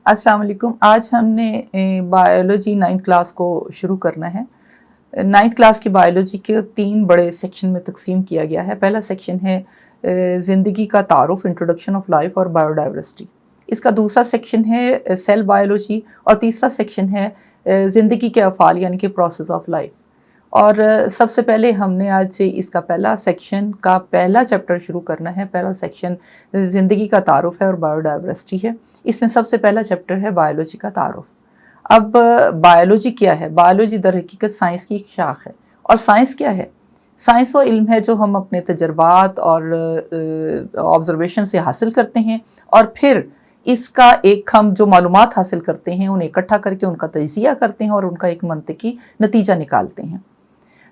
अस्सलाम वालेकुम। आज हमने बायोलॉजी 9th क्लास को शुरू करना है। 9th क्लास की बायोलॉजी के 3 बड़े सेक्शन में तकसीम किया गया है। पहला सेक्शन है ज़िंदगी का तारुफ, इंट्रोडक्शन ऑफ लाइफ और बायोडाइवर्सिटी। इसका दूसरा सेक्शन है सेल बायोलॉजी और तीसरा सेक्शन है ज़िंदगी के अफ़ाल यानी कि प्रोसेस ऑफ लाइफ। और सबसे पहले हमने आज से इसका पहला सेक्शन का पहला चैप्टर शुरू करना है। पहला सेक्शन ज़िंदगी का तारुफ है और बायोडाइवर्सिटी है। इसमें सबसे पहला चैप्टर है बायोलॉजी का तारुफ। अब बायोलॉजी क्या है? बायोलॉजी दर हकीकत साइंस की एक शाख है। और साइंस क्या है? साइंस वो इल्म है जो हम अपने तजर्बात और ऑब्जर्वेशन से हासिल करते हैं और फिर इसका एक हम जो मालूमात हासिल करते हैं उन्हें इकट्ठा करके उनका तजिया करते हैं और उनका एक मंतकी नतीजा निकालते हैं।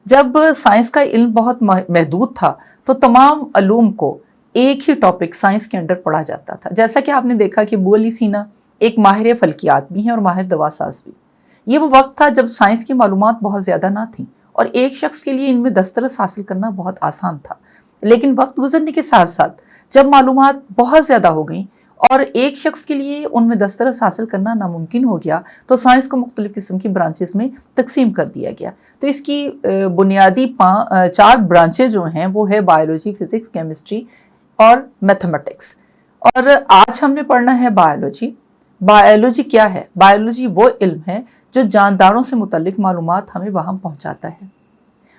जब साइंस का इल्म बहुत महदूद था तो तमाम अलूम को एक ही टॉपिक साइंस के अंडर पढ़ा जाता था। जैसा कि आपने देखा कि अबू अली सीना एक माहिर फल्कियात भी हैं और माहिर दवासाज भी। ये वो वक्त था जब साइंस की मालूमात बहुत ज़्यादा ना थी और एक शख्स के लिए इनमें दस्तरस हासिल करना बहुत आसान था। लेकिन वक्त गुजरने के साथ साथ जब मालूमात बहुत ज़्यादा हो गई और एक शख्स के लिए उनमें दस्तरस हासिल करना नामुमकिन हो गया तो साइंस को मुख्तलिफ़ किस्म की ब्रांचेस में तकसीम कर दिया गया। तो इसकी बुनियादी 4 ब्रांचेज जो हैं वो है बायोलॉजी, फिज़िक्स, केमिस्ट्री और मैथमेटिक्स। और आज हमने पढ़ना है बायोलॉजी। बायोलॉजी क्या है? बायोलॉजी वो इल्म है जो जानदारों से मुतल्लिक मालूमात हमें वहाँ पहुँचाता है।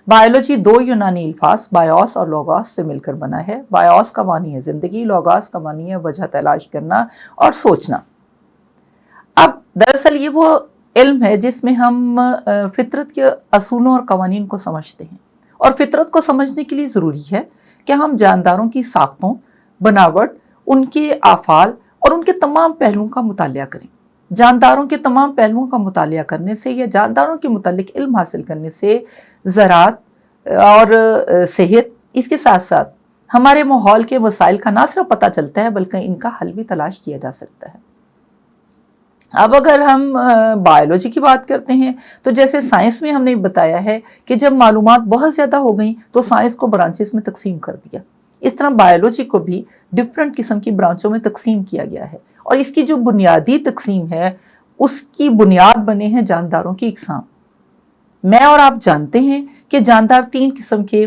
बायोलॉजी 2 यूनानी अल्फाज बायोस और लोगोस से मिलकर बना है। बायोस का मानी है ज़िंदगी, लोगोस का मानी है वजह तलाश करना और सोचना। अब दरअसल ये वो इल्म है जिसमें हम फितरत के असूलों और कवानीन को समझते हैं और फितरत को समझने के लिए ज़रूरी है कि हम जानदारों की साख्तों, बनावट, उनके आफाल और उनके तमाम पहलुओं का मुतालिया करें। जानदारों के तमाम पहलुओं का मुतालिया करने से या जानदारों के मुतालिक इल्म हासिल करने से ज़राअत और सेहत, इसके साथ साथ हमारे माहौल के मसाइल का ना सिर्फ पता चलता है बल्कि इनका हल भी तलाश किया जा सकता है। अब अगर हम बायोलॉजी की बात करते हैं तो जैसे साइंस में हमने बताया है कि जब मालूमात बहुत ज़्यादा हो गई तो साइंस को ब्रांचेस में तकसीम कर दिया। इस तरह बायोलॉजी को भी डिफरेंट किस्म की ब्रांचों में तकसीम किया गया है और इसकी जो बुनियादी तकसीम है उसकी बुनियाद बने हैं जानदारों की इकसाम। मैं और आप जानते हैं कि जानदार 3 किस्म के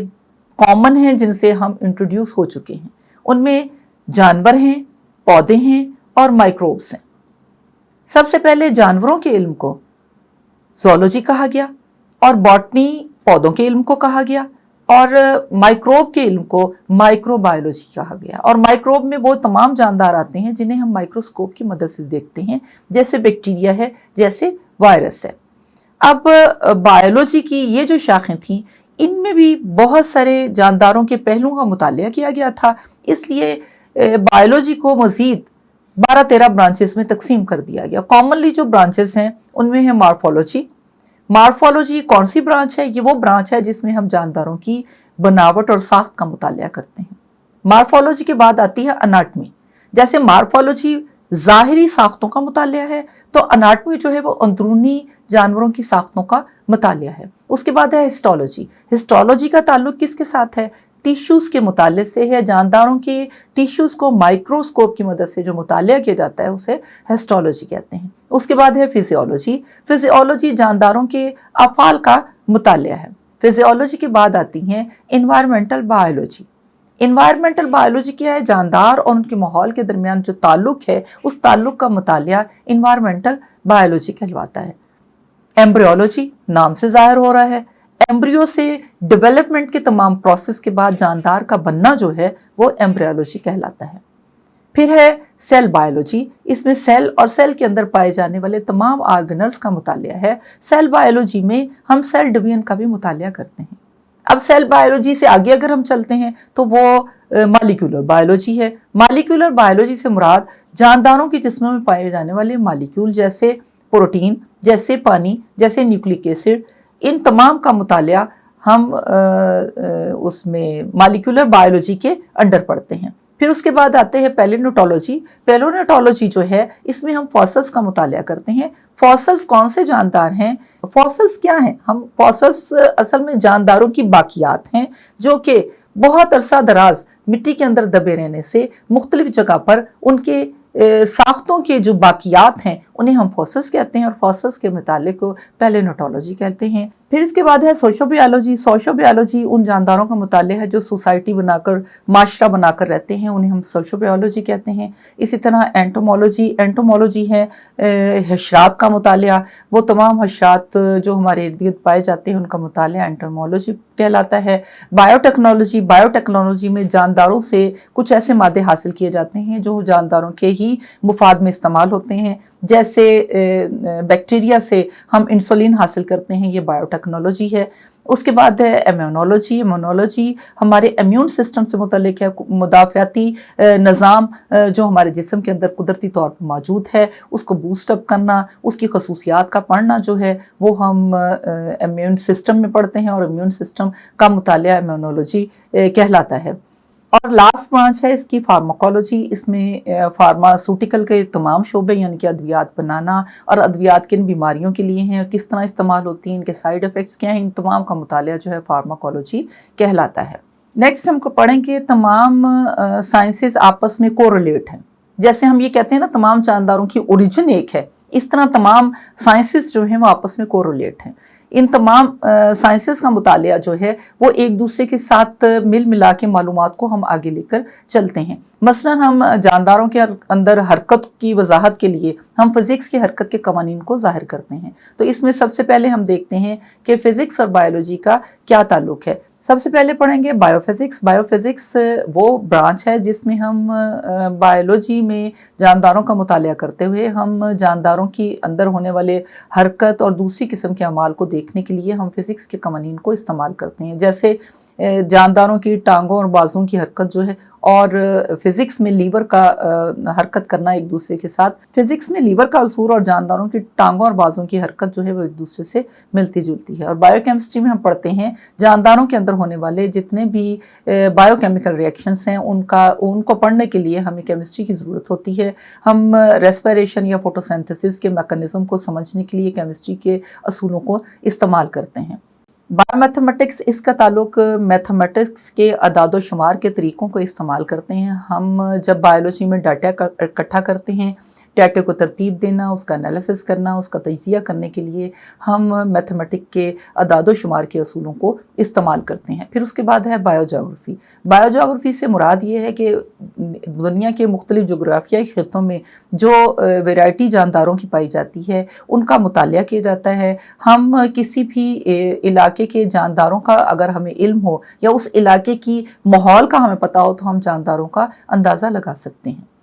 कॉमन हैं जिनसे हम इंट्रोड्यूस हो चुके हैं। उनमें जानवर हैं, पौधे हैं और माइक्रोब्स हैं। सबसे पहले जानवरों के इल्म को ज़ूलॉजी कहा गया और बॉटनी पौधों के इल्म को कहा गया और माइक्रोब के इल्म को माइक्रोबायोलॉजी कहा गया। और माइक्रोब में वो तमाम जानदार आते हैं जिन्हें हम माइक्रोस्कोप की मदद से देखते हैं, जैसे बैक्टीरिया है, जैसे वायरस है। अब बायोलॉजी की ये जो शाखें थीं इनमें भी बहुत सारे जानदारों के पहलुओं का मुतालिया किया गया था, इसलिए बायोलॉजी को मज़ीद 12-13 ब्रांचेस में तकसीम कर दिया गया। कॉमनली जो ब्रांचेस हैं उनमें है मार्फोलॉजी। मार्फोलॉजी कौन सी ब्रांच है? ये वो ब्रांच है जिसमें हम जानदारों की बनावट और साख्त का मुतालिया करते हैं। मार्फोलॉजी के बाद आती है अनाटमी। जैसे मार्फोलॉजी ज़ाहिरी साख्तों का मुतालिया है तो अनाटमी जो है वो अंदरूनी जानवरों की साख्तों का मुतालिया है। उसके बाद है हिस्टोलॉजी। हिस्टोलॉजी का ताल्लुक किसके साथ है? टिश्यूज़ के मुताले से है। जानदारों के टिश्यूज़ को माइक्रोस्कोप की मदद से जो मुतालिया किया जाता है उसे हिस्टोलॉजी कहते हैं। उसके बाद है फिजियोलॉजी। फिजियोलॉजी जानदारों के अफ़ाल का मुतालिया है। फिजियोलॉजी के बाद आती हैं एनवायरमेंटल बायोलॉजी। एनवायरमेंटल बायोलॉजी क्या है? जानदार और उनके माहौल के दरमियान जो ताल्लुक है उस ताल्लुक का मुतालिया एनवायरमेंटल बायोलॉजी कहलवाता है। एम्ब्रियोलॉजी नाम से ज़ाहिर हो रहा है, एम्ब्रियो से डेवलपमेंट के तमाम प्रोसेस के बाद जानदार का बनना जो है वो एम्ब्रियोलॉजी कहलाता है। फिर है सेल बायोलॉजी। इसमें सेल और सेल के अंदर पाए जाने वाले तमाम ऑर्गेनल्स का मुतालिया है। सेल बायोलॉजी में हम सेल डिवीजन का भी मुतालिया करते हैं। अब सेल बायोलॉजी से आगे अगर हम चलते हैं तो वो मॉलिक्यूलर बायोलॉजी है। मॉलिक्यूलर बायोलॉजी से मुराद जानदारों के जिस्मों में पाए जाने वाले मॉलिक्यूल जैसे प्रोटीन, जैसे पानी, जैसे न्यूक्लिक एसिड, इन तमाम का मुतालिया हम उसमें मॉलिक्यूलर बायोलॉजी के अंडर पढ़ते हैं। फिर उसके बाद आते हैं पैलियोन्टोलॉजी। पैलियोन्टोलॉजी जो है इसमें हम फॉसल्स का मुतालिया करते हैं। फॉसल्स कौन से जानदार हैं? फॉसल्स क्या हैं? हम फॉसल्स असल में जानदारों की बाकियात हैं जो कि बहुत अरसा दराज मिट्टी के अंदर दबे रहने से मुख्तलिफ जगह पर उनके ساختوں کے جو باقیات ہیں انہیں ہم فوسلز کہتے ہیں، اور فوسلز کے متعلق کو پیلینوٹولوجی کہتے ہیں۔ پھر اس کے بعد ہے سوشو بیالوجی۔ سوشو بیالوجی ان جانداروں کا مطالعہ ہے جو سوسائٹی بنا کر، معاشرہ بنا کر رہتے ہیں، انہیں ہم سوشو بیالوجی کہتے ہیں۔ اسی طرح اینٹومولوجی، اینٹومولوجی ہے حشرات کا مطالعہ، وہ تمام حشرات جو ہمارے ارد گرد پائے جاتے ہیں ان کا مطالعہ اینٹومولوجی کہلاتا ہے۔ بائیو ٹیکنالوجی، بائیو ٹیکنالوجی میں جانداروں سے کچھ ایسے مادے حاصل کیے جاتے ہیں جو جانداروں کے ہی مفاد میں استعمال ہوتے ہیں، جیسے بیکٹیریا سے ہم انسولین حاصل کرتے ہیں، یہ بائیو ٹیکنالوجی ہے۔ اس کے بعد ہے امیونولوجی۔ امیونولوجی ہمارے امیون سسٹم سے متعلق ہے، مدافعتی نظام جو ہمارے جسم کے اندر قدرتی طور پر موجود ہے اس کو بوسٹ اپ کرنا، اس کی خصوصیات کا پڑھنا جو ہے وہ ہم امیون سسٹم میں پڑھتے ہیں، اور امیون سسٹم کا مطالعہ امیونولوجی کہلاتا ہے۔ اور لاسٹ برانچ ہے اس کی فارماکولوجی۔ اس میں فارماسوٹیکل کے تمام شعبے، یعنی کہ ادویات بنانا اور ادویات کن بیماریوں کے لیے ہیں اور کس طرح استعمال ہوتی ہیں، ان کے سائیڈ ایفیکٹس کیا ہیں، ان تمام کا مطالعہ جو ہے فارماکولوجی کہلاتا ہے۔ نیکسٹ ہم کو پڑھیں کہ تمام سائنسز آپس میں کوریلیٹ ہیں۔ جیسے ہم یہ کہتے ہیں نا تمام جانداروں کی اوریجن ایک ہے، اس طرح تمام سائنسز جو ہیں وہ آپس میں کوریلیٹ ہیں۔ ان تمام سائنسز کا مطالعہ جو ہے وہ ایک دوسرے کے ساتھ مل ملا کے معلومات کو ہم آگے لے کر چلتے ہیں۔ مثلا ہم جانداروں کے اندر حرکت کی وضاحت کے لیے ہم فزکس کی حرکت کے قوانین کو ظاہر کرتے ہیں۔ تو اس میں سب سے پہلے ہم دیکھتے ہیں کہ فزکس اور بائیولوجی کا کیا تعلق ہے۔ سب سے پہلے پڑھیں گے بائیو فزکس۔ بائیو فزکس وہ برانچ ہے جس میں ہم بائیولوجی میں جانداروں کا مطالعہ کرتے ہوئے ہم جانداروں کی اندر ہونے والے حرکت اور دوسری قسم کے اعمال کو دیکھنے کے لیے ہم فزکس کے قوانین کو استعمال کرتے ہیں، جیسے جانداروں کی ٹانگوں اور بازوں کی حرکت جو ہے، اور فزکس میں لیور کا حرکت کرنا ایک دوسرے کے ساتھ، فزکس میں لیور کا اثر اور جانداروں کی ٹانگوں اور بازوں کی حرکت جو ہے وہ ایک دوسرے سے ملتی جلتی ہے۔ اور بائیو کیمسٹری میں ہم پڑھتے ہیں جانداروں کے اندر ہونے والے جتنے بھی بائیو کیمیکل ریئیکشنز ہیں ان کو پڑھنے کے لیے ہمیں کیمسٹری کی ضرورت ہوتی ہے۔ ہم ریسپائریشن یا فوٹوسینتھسس کے میکانزم کو سمجھنے کے لیے کیمسٹری کے اصولوں کو استعمال کرتے ہیں۔ بائیو میتھمیٹکس، اس کا تعلق میتھمیٹکس کے اعداد و شمار کے طریقوں کو استعمال کرتے ہیں۔ ہم جب بائیولوجی میں ڈاٹا اکٹھا کرتے ہیں، ڈاٹے کو ترتیب دینا، اس کا انالیسس کرنا، اس کا تجزیہ کرنے کے لیے ہم میتھمیٹک کے اعداد و شمار کے اصولوں کو استعمال کرتے ہیں۔ پھر اس کے بعد ہے بائیو جیوگرافی۔ بائیو جیوگرافی سے مراد یہ ہے کہ دنیا کے مختلف جغرافیائی خطوں میں جو ویرائٹی جانداروں کی پائی جاتی ہے ان کا مطالعہ کیا جاتا ہے۔ ہم کسی بھی علاقے کے جانداروں کا اگر ہمیں علم ہو یا اس علاقے کی ماحول کا ہمیں پتہ ہو تو ہم جانداروں کا اندازہ لگا سکتے ہیں۔